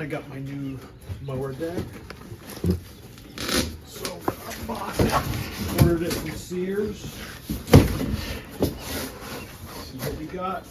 I got my new mower deck. So I bought it, ordered it from Sears. See what we got.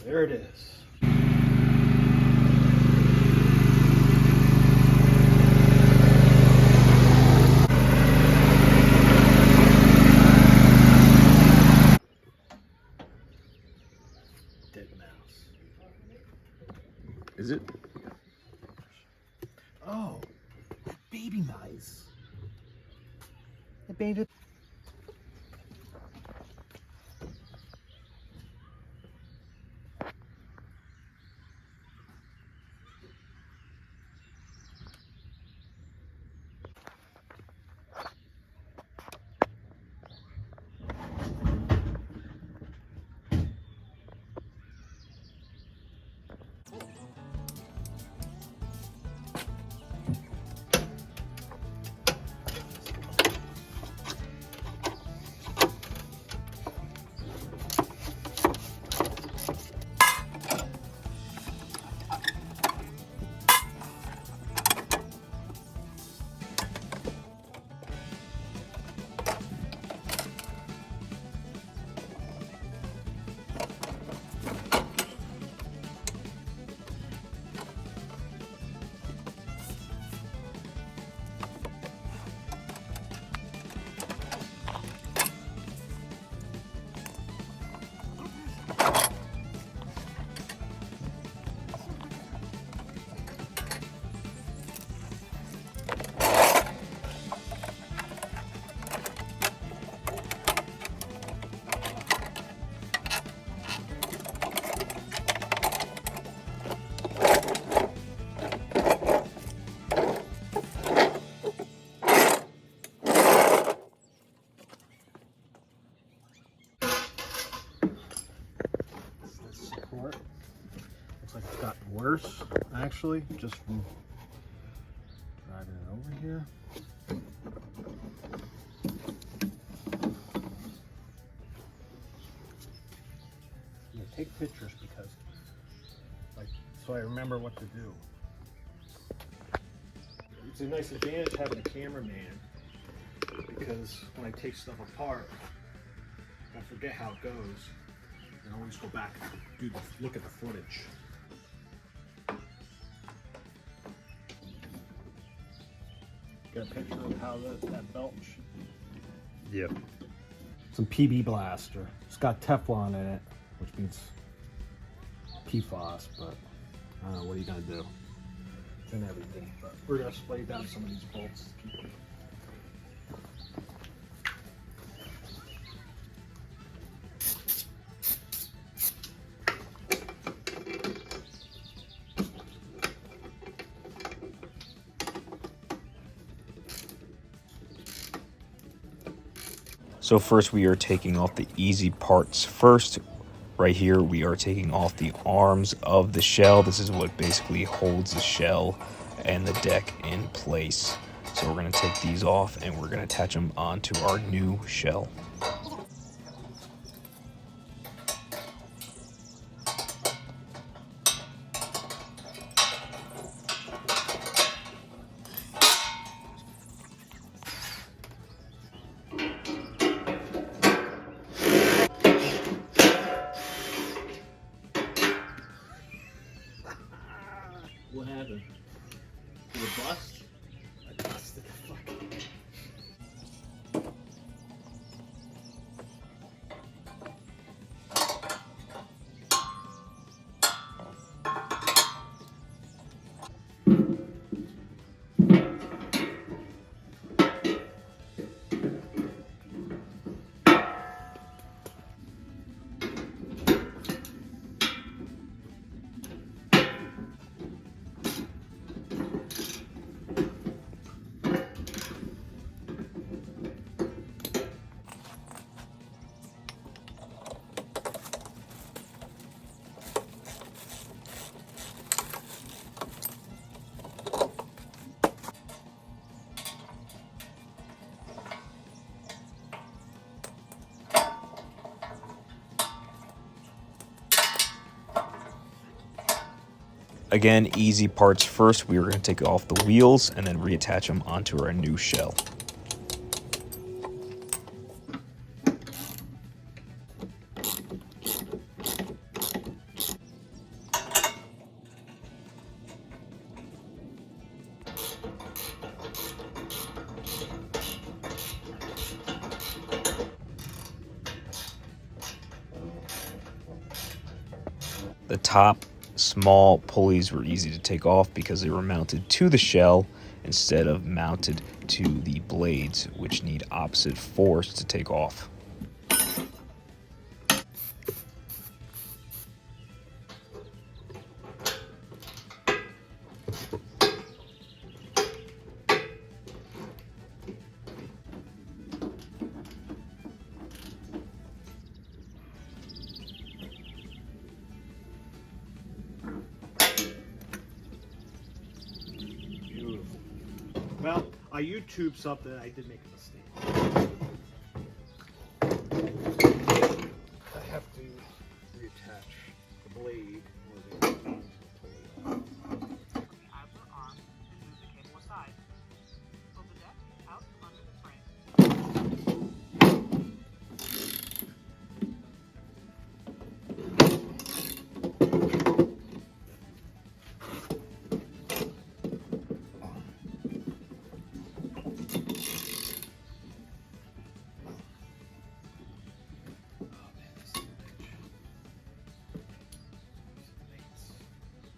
There it is. Dead mouse. Is it? Oh, baby mice. The baby. Support. Looks like it's gotten worse, actually, just from driving it over here. I'm gonna take pictures because, like, so I remember what to do. It's a nice advantage having a cameraman because when I take stuff apart, I forget how it goes. And I always go back and look at the footage. Got a picture of how that belt should be. Yep. Some PB blaster. It's got Teflon in it, which means PFAS, but I don't know, what are you gonna do? It's in everything, but we're gonna spray down some of these bolts to keep it. So first we are taking off the easy parts first. Right here we are taking off the arms of the shell. This is what basically holds the shell and the deck in place. So we're going to take these off and we're going to attach them onto our new shell. What happened? Did it bust? I busted the fucking... Again, easy parts first. We are going to take off the wheels and then reattach them onto our new shell. The top small pulleys were easy to take off because they were mounted to the shell instead of mounted to the blades, which need opposite force to take off. Beautiful. Well, I YouTube something. I did make a mistake. I have to reattach the blade or the pulley. Outer arm and move the cable aside. Pull the deck out from under the frame.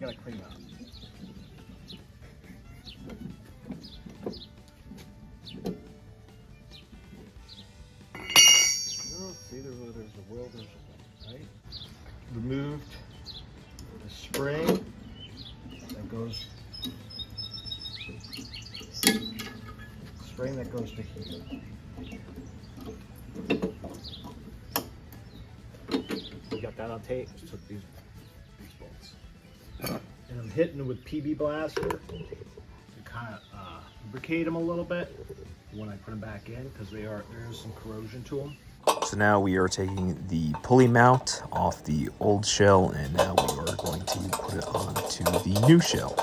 Gotta clean up. See, there's a wheel, there's a right? Removed the spring that goes to here. You got that on tape? Just took these bolts. And I'm hitting it with PB Blaster to kind of lubricate them a little bit when I put them back in, because there is some corrosion to them. So now we are taking the pulley mount off the old shell, and now we are going to put it onto the new shell.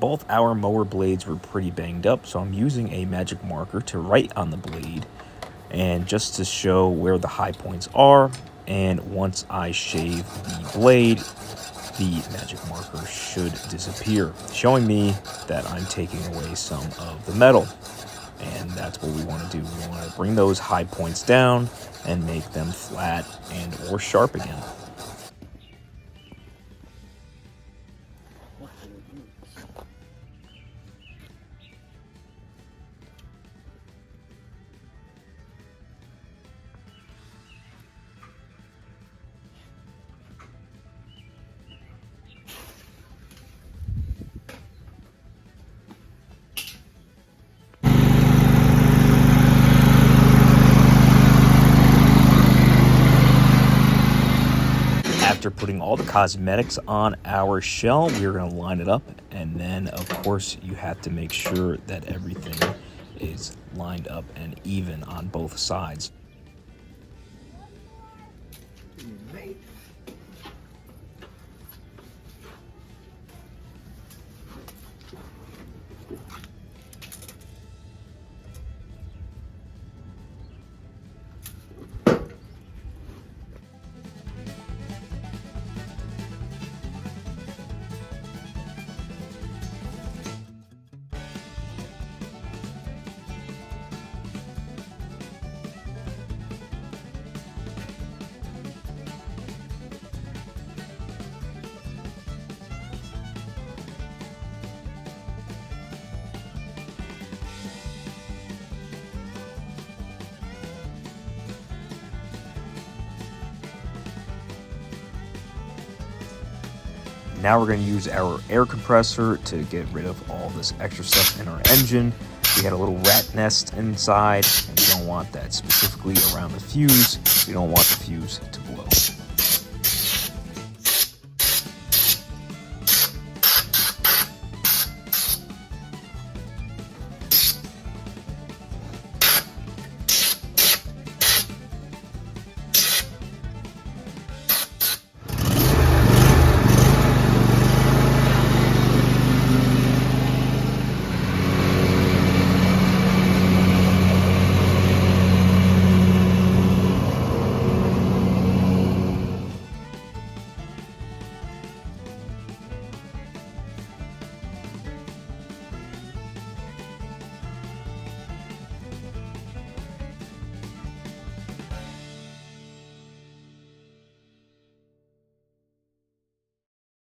both our mower blades were pretty banged up, so I'm using a magic marker to write on the blade and just to show where the high points are. And once I shave the blade, the magic marker should disappear, showing me that I'm taking away some of the metal. And that's what we want to do. We want to bring those high points down and make them flat and or sharp again. After putting all the cosmetics on our shell, we're going to line it up, and then of course you have to make sure that everything is lined up and even on both sides. Now we're going to use our air compressor to get rid of all this extra stuff in our engine. We had a little rat nest inside, and we don't want that, specifically around the fuse. We don't want the fuse to blow.